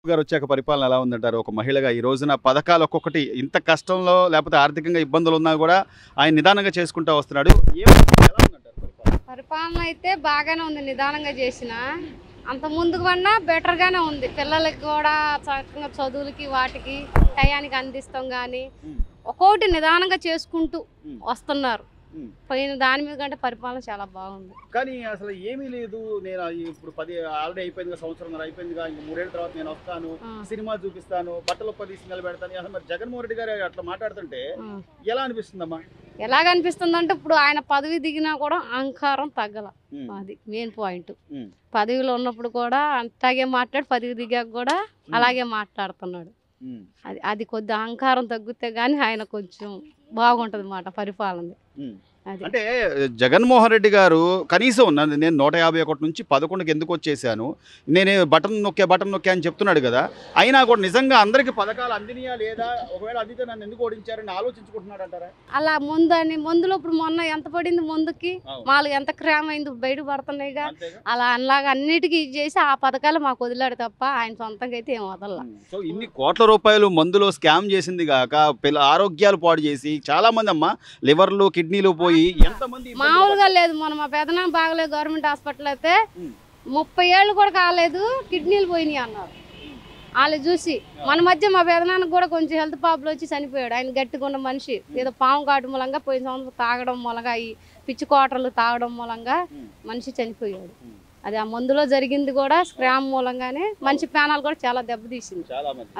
గారు వచ్చాక పరిపాలన ఎలా ఉందంటారు? ఒక మహిళగా ఈ రోజున పథకాలు ఒక్కొక్కటి ఇంత కష్టంలో లేకపోతే ఆర్థికంగా ఇబ్బందులు ఉన్నా కూడా ఆయన నిదానంగా చేసుకుంటూ వస్తున్నాడు. ఎలా ఉందంటారు పరిపాలన? పరిపాలన అయితే బాగానే ఉంది, నిదానంగా చేసిన అంత ముందుకు కన్నా బెటర్గానే ఉంది. పిల్లలకి కూడా చక్కగా చదువులకి వాటికి టయానికి అందిస్తాం, కానీ ఒక్కొక్కటి నిదానంగా చేసుకుంటూ వస్తున్నారు. పోయిన దాని మీద కంటే పరిపాలన చాలా బాగుంది. కానీ అసలు ఏమీ లేదు. నేను ఇప్పుడు 10 ఆల్రెడీ అయిపోయింది, సంవత్సరం అయిపోయిందిగా, ఇంక 3 ఏళ్ళ తర్వాత నేను వస్తాను, సినిమా చూపిస్తాను, బట్టలు తీసి నిలబెడతాను. అసలు మరి జగన్మోహన్ రెడ్డి గారు అట్లా మాట్లాడుతుంటే ఎలా అనిపిస్తుందమ్మా? ఎలాగ అనిపిస్తుందంటే ఇప్పుడు ఆయన పదవి దిగినా కూడా అహంకారం తగ్గల, అది మెయిన్ పాయింట్. పదవిలో ఉన్నప్పుడు కూడా అంతాగే మాట్లాడి పదవి దిగాక కూడా అలాగే మాట్లాడుతున్నాడు. అది కొద్ది అహంకారం తగ్గితే గానీ ఆయన కొంచెం బాగుంటది మాట పరిపాలన. అంటే జగన్మోహన్ రెడ్డి గారు కనీసం నేను 151 నుంచి 11కి ఎందుకు వచ్చేసాను, నేను బటన్ నొక్కే అని చెప్తున్నాడు కదా. అయినా కూడా నిజంగా అందరికి పథకాలు అందినయా లేదా, ఒకవేళ అందితే నన్ను ఎందుకు ఓడించారని ఆలోచించుకుంటున్నాడు అంటారా? అలా మందులో ఇప్పుడు మొన్న ఎంత పడింది, ముందుకి మాకు ఎంత క్రామ్ అయింది, బయట పడుతున్నాయిగా. అలా అలాగా అన్నిటికీ చేసి ఆ పథకాలు మాకు వదిలాడు తప్ప ఆయన సొంతంగా అయితే ఏం వదల. సో ఇన్ని కోట్ల రూపాయలు మందులో స్కామ్ చేసింది కాక ఆరోగ్యాలు పాడు చేసి చాలా మంది అమ్మ లివర్లు కిడ్నీలు పోయి మామూలుగా లేదు. మన మా పెదనాన్న బాగలేదు, గవర్నమెంట్ హాస్పిటల్ అయితే 30 ఏళ్ళు కూడా కాలేదు, కిడ్నీలు పోయినాయి అన్నారు. వాళ్ళు చూసి మన మధ్య మా పెదనాన్నకు కూడా కొంచెం హెల్త్ ప్రాబ్లం వచ్చి చనిపోయాడు. ఆయన గట్టిగా ఉన్న మనిషి, ఏదో పాము కాటు మూలంగా పోయిన సంవత్సరం తాగడం మూలంగా, ఈ పిచ్చి కోటలు తాగడం మూలంగా మనిషి చనిపోయాడు. అది ఆ మందులో జరిగింది కూడా స్క్రామ్ మూలంగానే. మంచి ప్యానాలు కూడా చాలా దెబ్బతీసింది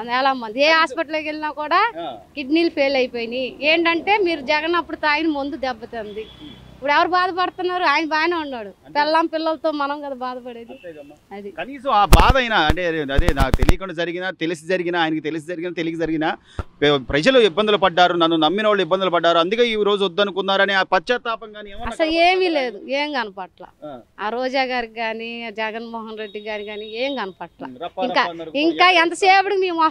చాలా మంది. ఏ హాస్పిటల్కి వెళ్ళినా కూడా కిడ్నీలు ఫెయిల్ అయిపోయినాయి. ఏంటంటే మీరు జగన్ అప్పుడు తాగిన మందు దెబ్బతింది. ఇప్పుడు ఎవరు బాధపడుతున్నారు? ఆయన బాగానే ఉన్నాడు. పిల్లలతో మనం కదా బాధపడేది. అది కనీసం ఆ బాధ అయినా అంటే అదే నాకు తెలియకుండా జరిగినా, తెలిసి జరిగినా, ఆయనకి తెలిసి జరిగినా, తెలియక జరిగినా ప్రజలు ఇబ్బందులు పడ్డారు, నన్ను నమ్మిన వాళ్ళు ఇబ్బందులు పడ్డారు, అందుకే ఈ రోజు వద్దనుకున్నారని ఆ పశ్చాత్తాపం కానీ అసలు ఏమీ లేదు, ఏం కనపట్ల. ఆ రోజా గారికి కానీ జగన్మోహన్ రెడ్డి గారి కానీ ఏం కనపట్ల. ఇంకా ఎంతసేపటికి మేము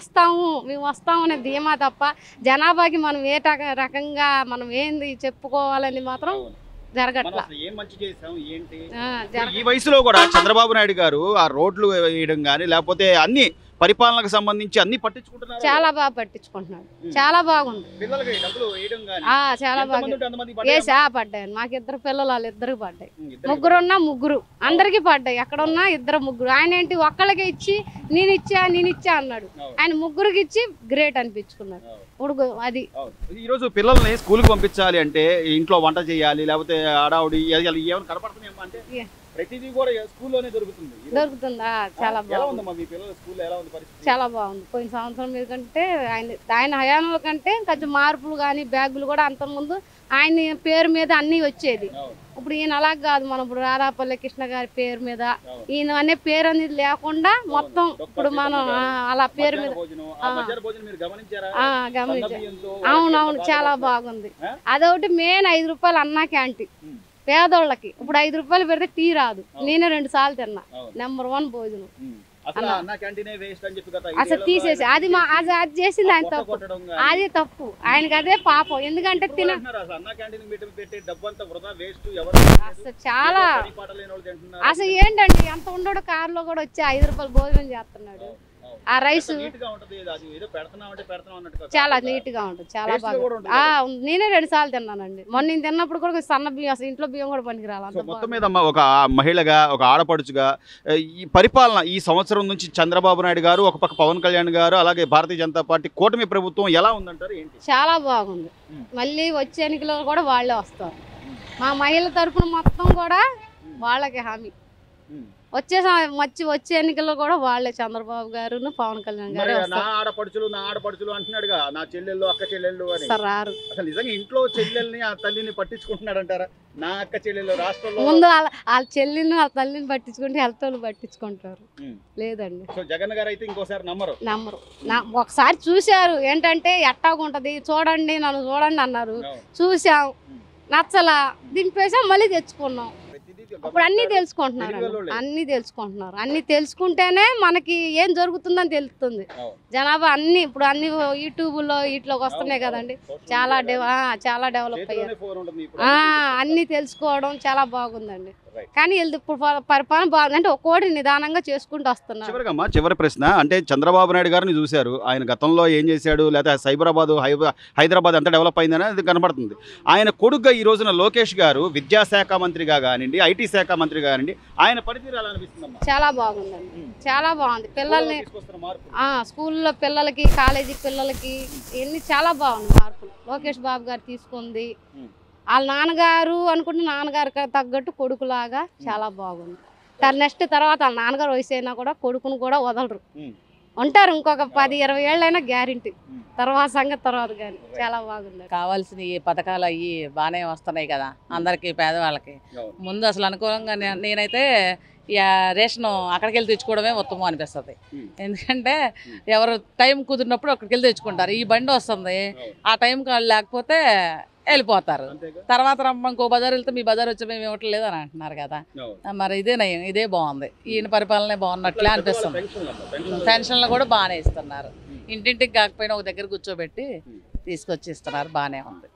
వస్తాము అనే ధీమా తప్ప జనాభాకి మనం ఏ రకంగా మనం ఏంది చెప్పుకోవాలని మాత్రం జరగట్లా. ఈ వయసులో కూడా చంద్రబాబు నాయుడు గారు ఆ రోడ్లు వేయడం కానీ లేకపోతే అన్ని పరిపాలనకు సంబంధించి అన్ని పట్టించుకుంటున్నారు. చాలా బాగా పట్టించుకుంటున్నాడు, చాలా బాగుంది. చాలా బాగా పడ్డాయి. మాకు 2 పిల్లలు, వాళ్ళిద్దరికి పడ్డాయి. ముగ్గురున్నా ముగ్గురు, అందరికి పడ్డాయి. ఎక్కడ ఉన్నా 2 ముగ్గురు. ఆయన ఏంటి ఒక్కళ్ళకి ఇచ్చి నేను ఇచ్చా అన్నాడు. ఆయన ముగ్గురికి ఇచ్చి గ్రేట్ అనిపించుకున్నాడు. ఇప్పుడు అది ఈ రోజు పిల్లల్ని స్కూల్కి పంపించాలి అంటే ఇంట్లో వంట చేయాలి, లేకపోతే ఆడావుడి ఏమైనా కనపడుతున్నాయా అంటే ప్రతిదీ కూడా స్కూల్లోనే దొరుకుతుందా? చాలా బాగుంది, చాలా బాగుంది. పోయిన సంవత్సరం మీద కంటే ఆయన హయాంలో కంటే కొంచెం మార్పులు కానీ బ్యాగులు కూడా అంతకుముందు ఆయన పేరు మీద అన్నీ వచ్చేది. ఇప్పుడు ఈయన అలా కాదు. మనం ఇప్పుడు రాధాపల్లి కృష్ణ గారి పేరు మీద ఈయన అనే పేరు అనేది లేకుండా మొత్తం ఇప్పుడు మనం అలా పేరు మీద అవునవును చాలా బాగుంది. అదొకటి మెయిన్ 5 రూపాయలు అన్నా క్యాంటీన్ పేదోళ్ళకి. ఇప్పుడు 5 రూపాయలు పెడితే టీ రాదు. నేనే 2 సార్లు తిన్నా. నెంబర్ 1 భోజనం. అసలు తీసేసి అది చేసింది ఆయన తప్పు, అది తప్పు. ఆయనకి అదే పాపం. ఎందుకంటే అసలు చాలా అసలు ఏంటండి ఎంత ఉండడు, కారులో కూడా వచ్చి 5 రూపాయలు భోజనం చేస్తున్నాడు. ఆ రైస్ చాలా నీట్ గా ఉంటుంది, చాలా బాగా. నేనే 2 సార్లు తిన్నానండి. మొన్న నేను తిన్నప్పుడు కూడా సన్న బియ్యం, అసలు ఇంట్లో బియ్యం కూడా పనికిరాలి. మొత్తం మీద ఒక మహిళగా, ఒక ఆడపడుచుగా ఈ పరిపాలన ఈ సంవత్సరం నుంచి చంద్రబాబు నాయుడు గారు, ఒక పక్క పవన్ కళ్యాణ్ గారు, అలాగే భారతీయ జనతా పార్టీ కూటమి ప్రభుత్వం ఎలా ఉందంటారు? ఏంటి? చాలా బాగుంది. మళ్ళీ వచ్చే ఎన్నికల్లో కూడా వాళ్ళే వస్తారు. మా మహిళల తరఫున మొత్తం కూడా వాళ్ళకి హామీ. వచ్చే ఎన్నికల్లో కూడా వాళ్ళే, చంద్రబాబు గారు, పవన్ కళ్యాణ్ గారు. నా ఆడపడుచులు అంటున్నాడుగా, నా చెల్లెళ్ళు, అక్క చెల్లెళ్ళు అని. రారు. అసలు నిజంగా ఇంట్లో చెల్లెల్ని, ఆ తల్లిని పట్టించుకుంటున్నాడు అంటారా? నా అక్క చెల్లెళ్ళు రాష్ట్రంలో ముందు వాళ్ళ చెల్లిని, వాళ్ళ తల్లిని పట్టించుకుంటే హెల్త్ వాళ్ళు పట్టించుకుంటారు. లేదండి. సో జగన్ గారు అయితే ఇంకోసారి నమ్మరు. ఒకసారి చూశారు, ఏంటంటే ఎట్టాగుంటది చూడండి, నన్ను చూడండి అన్నారు. చూసాం, నచ్చలా, దింపేసాం, మళ్ళీ తెచ్చుకున్నాం. ఇప్పుడు అన్ని తెలుసుకుంటున్నారు. అన్ని తెలుసుకుంటేనే మనకి ఏం జరుగుతుందని తెలుస్తుంది. జనాభా ఇప్పుడు అన్ని యూట్యూబ్లో వీటిలోకి వస్తున్నాయి కదండి. చాలా డెవలప్ అయ్యారు. అన్ని తెలుసుకోవడం చాలా బాగుందండి. కానీ వీళ్ళు ఇప్పుడు పరిపాలన బాగుంది అంటే ఒక్కోటి నిదానంగా చేసుకుంటూ వస్తున్నారు. చివరిగా చివరి ప్రశ్న అంటే చంద్రబాబు నాయుడు గారిని చూశారు, ఆయన గతంలో ఏం చేశాడు, లేకపోతే హైదరాబాద్ ఎంత డెవలప్ అయిందని అది కనబడుతుంది. ఆయన కొడుగ్గా ఈ రోజున లోకేష్ గారు విద్యాశాఖ మంత్రిగా కానివ్వండి, ఐటీ శాఖ మంత్రిగా కానివ్వండి, ఆయన పనితీరు ఎలా అనిపిస్తుందమ్మా? చాలా బాగుందండి, చాలా బాగుంది. పిల్లల్ని స్కూల్లో పిల్లలకి, కాలేజీ పిల్లలకి ఇవన్నీ చాలా బాగుంది మార్పులు లోకేష్ బాబు గారు తీసుకుంది. వాళ్ళ నాన్నగారు అనుకుంటే నాన్నగారికి తగ్గట్టు కొడుకులాగా చాలా బాగుంది. నెక్స్ట్ తర్వాత వాళ్ళ నాన్నగారు వయసు అయినా కూడా కొడుకును కూడా వదలరు, ఉంటారు ఇంకొక 10-20 ఏళ్ళైనా గ్యారెంటీ. తర్వాత సంగతి తర్వాత కానీ చాలా బాగుంది. కావాల్సిన ఈ పథకాలు అవి బాగానే వస్తున్నాయి కదా అందరికి, పేదవాళ్ళకి. ముందు అసలు అనుకూలంగా నేనైతే రేషన్ అక్కడికి వెళ్ళి తెచ్చుకోవడమే ఉత్తమం అనిపిస్తుంది. ఎందుకంటే ఎవరు టైం కుదిరినప్పుడు అక్కడికి వెళ్ళి తెచ్చుకుంటారు. ఈ బండి వస్తుంది, ఆ టైంకి వాళ్ళు లేకపోతే వెళ్ళిపోతారు. తర్వాత ఇంకో బజార్ వెళ్తే మీ బజార్ వచ్చి మేము ఇవ్వట్లేదు అని అంటున్నారు కదా. మరి ఇదే నయం, ఇదే బాగుంది. ఈయన పరిపాలనే బాగున్నట్లే అనిపిస్తుంది. పెన్షన్లు కూడా బాగానే ఇస్తున్నారు, ఇంటింటికి కాకపోయినా ఒక దగ్గర కూర్చోబెట్టి తీసుకొచ్చి ఇస్తున్నారు, బాగానే ఉంది.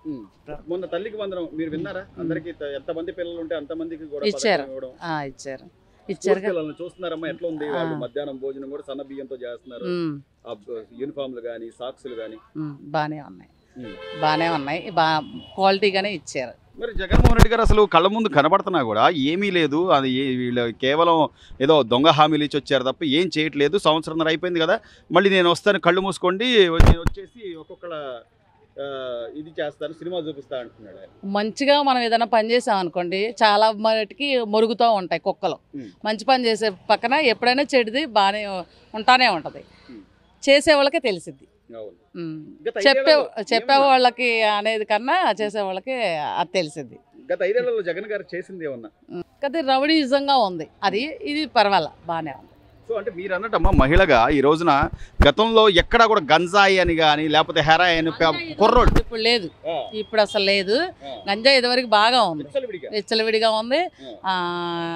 మొన్న తల్లికి వందనం మీరు విన్నారా? అందరికి ఎంతమంది పిల్లలు ఉంటే అంతమందికి కూడా ఇచ్చారు. చూస్తున్నారమ్మా ఎట్లా ఉంది? మధ్యాహ్నం భోజనం కూడా సన్న బియ్యంతో చేస్తున్నారు, యూనిఫామ్లు కానీ సాక్స్లు కానీ బాగానే ఉన్నాయి, క్వాలిటీగానే ఇచ్చారు. మరి జగన్మోహన్ రెడ్డి గారు అసలు కళ్ళ ముందు కనబడుతున్నా కూడా ఏమీ లేదు, అది వీళ్ళు కేవలం ఏదో దొంగ హామీలు ఇచ్చి వచ్చారు తప్ప ఏం చేయట్లేదు. సంవత్సరంన్నర అయిపోయింది కదా, మళ్ళీ నేను వస్తాను, కళ్ళు మూసుకోండి, నేను వచ్చేసి ఒక్కొక్కళ్ళ ఇది చేస్తాను, సినిమా చూపిస్తా అంటున్నాడు. మంచిగా మనం ఏదైనా పని చేసాం అనుకోండి, చాలా మటుకి మొరుగుతూ ఉంటాయి కుక్కలు. మంచి పని చేసే పక్కన ఎప్పుడైనా చెడుది బాగానే ఉంటానే ఉంటుంది, చేసే వాళ్ళకే తెలిసిద్ది. చెప్పే వాళ్ళకి అనేది కన్నా చేసే వాళ్ళకి అది తెలిసింది. గత 5 ఏళ్లలో జగన్ గారు చేసింది ఏమన్నా? కదా రౌడీజంగా ఉంది, అది ఇది పర్వాలా బాగానే ఉంది. సో అంటే మీరు అన్నట్టమ్మా మహిళగా ఈ రోజున గతంలో ఎక్కడా కూడా గంజాయి అని కానీ లేకపోతే హెరాయి అని కుర్రోడు ఇప్పుడు లేదు, ఇప్పుడు అసలు లేదు. గంజాయి ఇదివరకు బాగా ఉంది, విచ్చలవిడిగా ఉంది.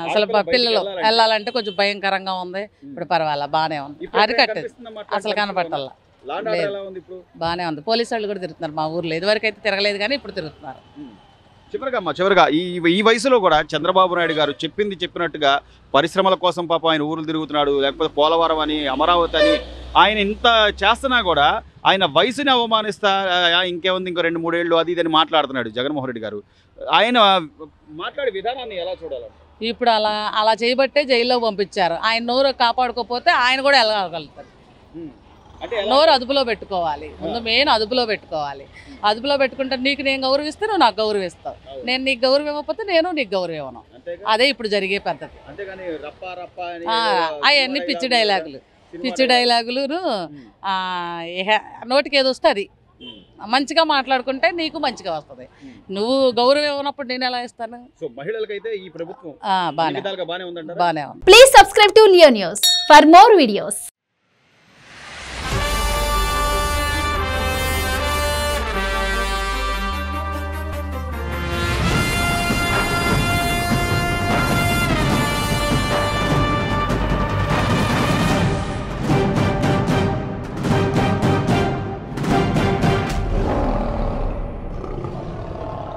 అసలు పిల్లలు వెళ్ళాలంటే కొంచెం భయంకరంగా ఉంది, ఇప్పుడు పర్వాలా బాగానే ఉంది. అరికట్టేది అసలు కనపడాల, బాగానే ఉంది. పోలీసు వాళ్ళు కూడా తిరుగుతున్నారు మా ఊర్లో, ఇదివరకు అయితే తిరగలేదు కానీ ఇప్పుడు తిరుగుతున్నారు. చివరిగా ఈ వయసులో కూడా చంద్రబాబు నాయుడు గారు చెప్పినట్టుగా పరిశ్రమల కోసం పాపం ఆయన ఊర్లు తిరుగుతున్నాడు, లేకపోతే పోలవరం అని, అమరావతి అని, ఆయన ఇంత చేస్తున్నా కూడా ఆయన వయసుని అవమానిస్తా ఇంకేముంది ఇంకో 2-3 ఏళ్ళు అది ఇదని మాట్లాడుతున్నాడు జగన్మోహన్ రెడ్డి గారు. ఆయన మాట్లాడే విధానాన్ని ఎలా చూడాలి? ఇప్పుడు అలా చేయబట్టే జైల్లో పంపించారు. ఆయన నోరు కాపాడుకోకపోతే ఆయన కూడా వెళ్ళగలుగుతారు. నోరు అదుపులో పెట్టుకోవాలి, ముందు మెయిన్ అదుపులో పెట్టుకోవాలి. అదుపులో పెట్టుకుంటే నీకు నేను గౌరవిస్తే నువ్వు నాకు గౌరవిస్తావు, నేను నీకు గౌరవం ఇవ్వకపోతే నేను నీకు గౌరవం ఇవ్వను. అదే ఇప్పుడు జరిగే పద్ధతి. అవన్నీ పిచ్చి డైలాగులు నోటికి ఏది వస్తే అది మంచిగా మాట్లాడుకుంటే నీకు మంచిగా వస్తుంది. నువ్వు గౌరవం ఇవ్వనప్పుడు నేను ఎలా ఇస్తాను? బానే ఉంది. Please subscribe to Leo news for more videos.